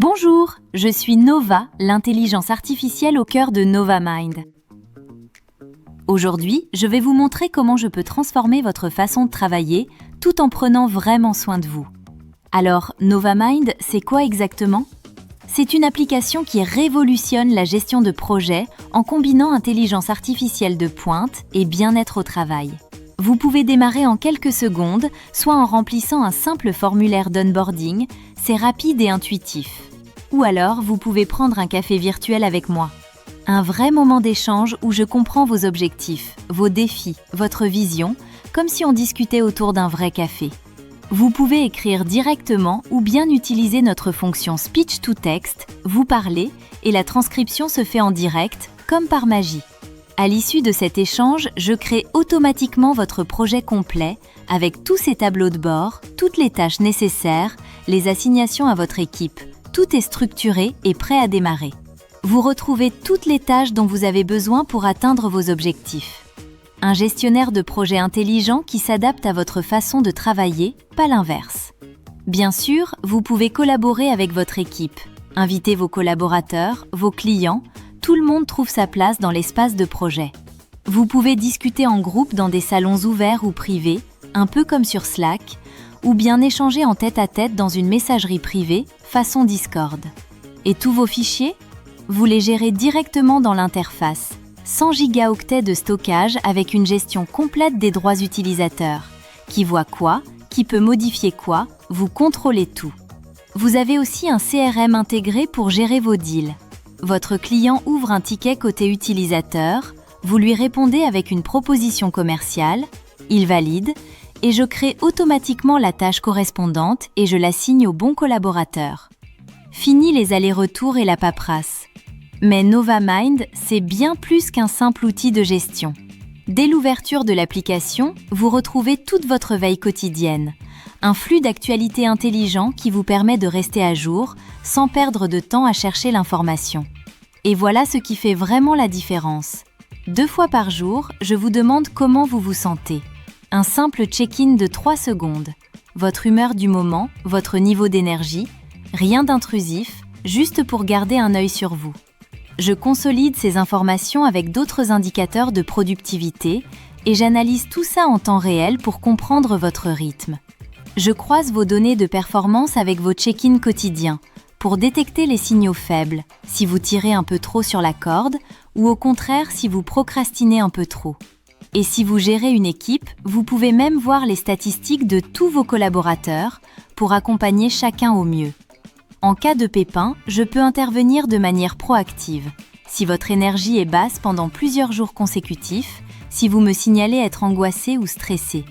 Bonjour, je suis Nova, l'intelligence artificielle au cœur de NovaMind. Aujourd'hui, je vais vous montrer comment je peux transformer votre façon de travailler tout en prenant vraiment soin de vous. Alors, NovaMind, c'est quoi exactement ? C'est une application qui révolutionne la gestion de projets en combinant intelligence artificielle de pointe et bien-être au travail. Vous pouvez démarrer en quelques secondes, soit en remplissant un simple formulaire d'onboarding, c'est rapide et intuitif. Ou alors, vous pouvez prendre un café virtuel avec moi. Un vrai moment d'échange où je comprends vos objectifs, vos défis, votre vision, comme si on discutait autour d'un vrai café. Vous pouvez écrire directement ou bien utiliser notre fonction Speech to Text, vous parlez, et la transcription se fait en direct, comme par magie. À l'issue de cet échange, je crée automatiquement votre projet complet, avec tous ces tableaux de bord, toutes les tâches nécessaires, les assignations à votre équipe. Tout est structuré et prêt à démarrer. Vous retrouvez toutes les tâches dont vous avez besoin pour atteindre vos objectifs. Un gestionnaire de projet intelligent qui s'adapte à votre façon de travailler, pas l'inverse. Bien sûr, vous pouvez collaborer avec votre équipe, inviter vos collaborateurs, vos clients, tout le monde trouve sa place dans l'espace de projet. Vous pouvez discuter en groupe dans des salons ouverts ou privés, un peu comme sur Slack, ou bien échanger en tête-à-tête dans une messagerie privée, façon Discord. Et tous vos fichiers ? Vous les gérez directement dans l'interface. 100 gigaoctets de stockage avec une gestion complète des droits utilisateurs. Qui voit quoi ? Qui peut modifier quoi ? Vous contrôlez tout. Vous avez aussi un CRM intégré pour gérer vos deals. Votre client ouvre un ticket côté utilisateur, vous lui répondez avec une proposition commerciale, il valide, et je crée automatiquement la tâche correspondante et je l'assigne au bon collaborateur. Fini les allers-retours et la paperasse. Mais NovaMind, c'est bien plus qu'un simple outil de gestion. Dès l'ouverture de l'application, vous retrouvez toute votre veille quotidienne. Un flux d'actualités intelligent qui vous permet de rester à jour sans perdre de temps à chercher l'information. Et voilà ce qui fait vraiment la différence. 2 fois par jour, je vous demande comment vous vous sentez. Un simple check-in de 3 secondes. Votre humeur du moment, votre niveau d'énergie, rien d'intrusif, juste pour garder un œil sur vous. Je consolide ces informations avec d'autres indicateurs de productivité et j'analyse tout ça en temps réel pour comprendre votre rythme. Je croise vos données de performance avec vos check-ins quotidiens pour détecter les signaux faibles, si vous tirez un peu trop sur la corde ou au contraire si vous procrastinez un peu trop. Et si vous gérez une équipe, vous pouvez même voir les statistiques de tous vos collaborateurs pour accompagner chacun au mieux. En cas de pépin, je peux intervenir de manière proactive. Si votre énergie est basse pendant plusieurs jours consécutifs, si vous me signalez être angoissé ou stressé.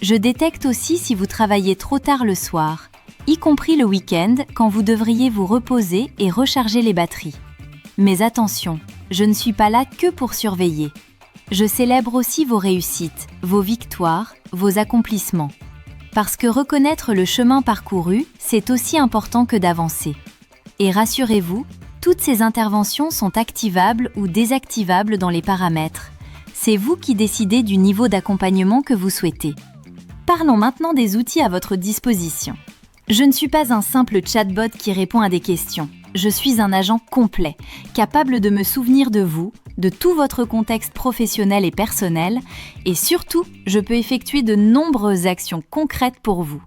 Je détecte aussi si vous travaillez trop tard le soir, y compris le week-end quand vous devriez vous reposer et recharger les batteries. Mais attention, je ne suis pas là que pour surveiller. Je célèbre aussi vos réussites, vos victoires, vos accomplissements. Parce que reconnaître le chemin parcouru, c'est aussi important que d'avancer. Et rassurez-vous, toutes ces interventions sont activables ou désactivables dans les paramètres. C'est vous qui décidez du niveau d'accompagnement que vous souhaitez. Parlons maintenant des outils à votre disposition. Je ne suis pas un simple chatbot qui répond à des questions. Je suis un agent complet, capable de me souvenir de vous, de tout votre contexte professionnel et personnel, et surtout, je peux effectuer de nombreuses actions concrètes pour vous.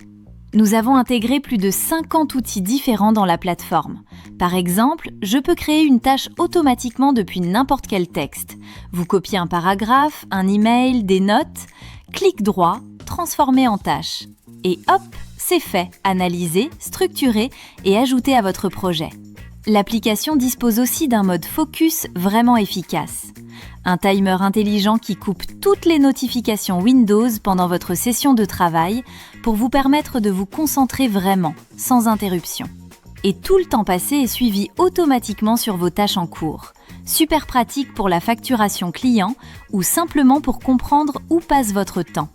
Nous avons intégré plus de 50 outils différents dans la plateforme. Par exemple, je peux créer une tâche automatiquement depuis n'importe quel texte. Vous copiez un paragraphe, un email, des notes, clic droit, transformer en tâche. Et hop, c'est fait, analysé, structuré et ajouté à votre projet. L'application dispose aussi d'un mode focus vraiment efficace. Un timer intelligent qui coupe toutes les notifications Windows pendant votre session de travail pour vous permettre de vous concentrer vraiment, sans interruption. Et tout le temps passé est suivi automatiquement sur vos tâches en cours. Super pratique pour la facturation client ou simplement pour comprendre où passe votre temps.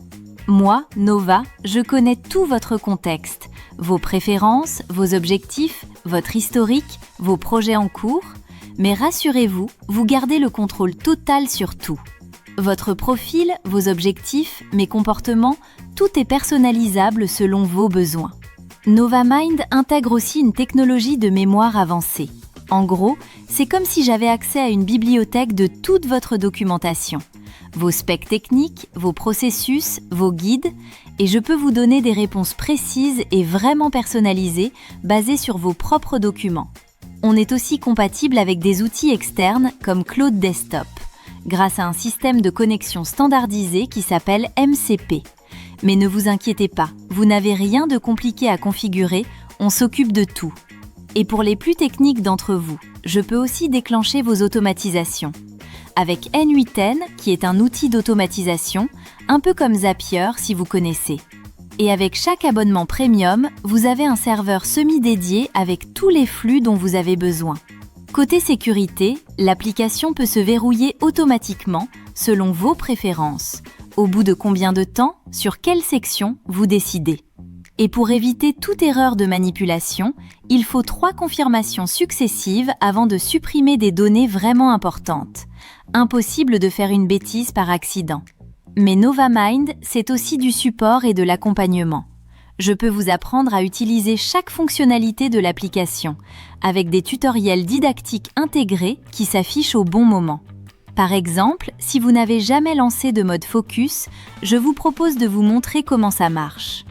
Moi, Nova, je connais tout votre contexte, vos préférences, vos objectifs, votre historique, vos projets en cours, mais rassurez-vous, vous gardez le contrôle total sur tout. Votre profil, vos objectifs, mes comportements, tout est personnalisable selon vos besoins. NovaMind intègre aussi une technologie de mémoire avancée. En gros, c'est comme si j'avais accès à une bibliothèque de toute votre documentation. Vos specs techniques, vos processus, vos guides, et je peux vous donner des réponses précises et vraiment personnalisées basées sur vos propres documents. On est aussi compatible avec des outils externes comme Cloud Desktop, grâce à un système de connexion standardisé qui s'appelle MCP. Mais ne vous inquiétez pas, vous n'avez rien de compliqué à configurer, on s'occupe de tout. Et pour les plus techniques d'entre vous, je peux aussi déclencher vos automatisations. Avec N8N, qui est un outil d'automatisation, un peu comme Zapier si vous connaissez. Et avec chaque abonnement premium, vous avez un serveur semi-dédié avec tous les flux dont vous avez besoin. Côté sécurité, l'application peut se verrouiller automatiquement selon vos préférences. Au bout de combien de temps, sur quelle section, vous décidez. Et pour éviter toute erreur de manipulation, il faut 3 confirmations successives avant de supprimer des données vraiment importantes. Impossible de faire une bêtise par accident. Mais NovaMind, c'est aussi du support et de l'accompagnement. Je peux vous apprendre à utiliser chaque fonctionnalité de l'application, avec des tutoriels didactiques intégrés qui s'affichent au bon moment. Par exemple, si vous n'avez jamais lancé de mode focus, je vous propose de vous montrer comment ça marche.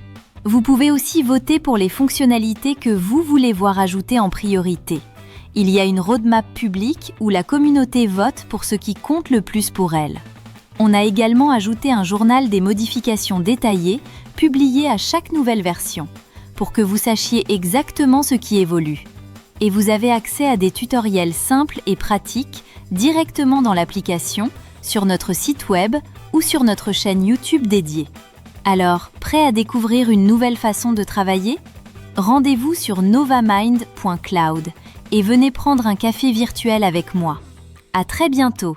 Vous pouvez aussi voter pour les fonctionnalités que vous voulez voir ajoutées en priorité. Il y a une roadmap publique où la communauté vote pour ce qui compte le plus pour elle. On a également ajouté un journal des modifications détaillées, publié à chaque nouvelle version, pour que vous sachiez exactement ce qui évolue. Et vous avez accès à des tutoriels simples et pratiques directement dans l'application, sur notre site web ou sur notre chaîne YouTube dédiée. Alors, prêt à découvrir une nouvelle façon de travailler ? Rendez-vous sur novamind.cloud et venez prendre un café virtuel avec moi. À très bientôt!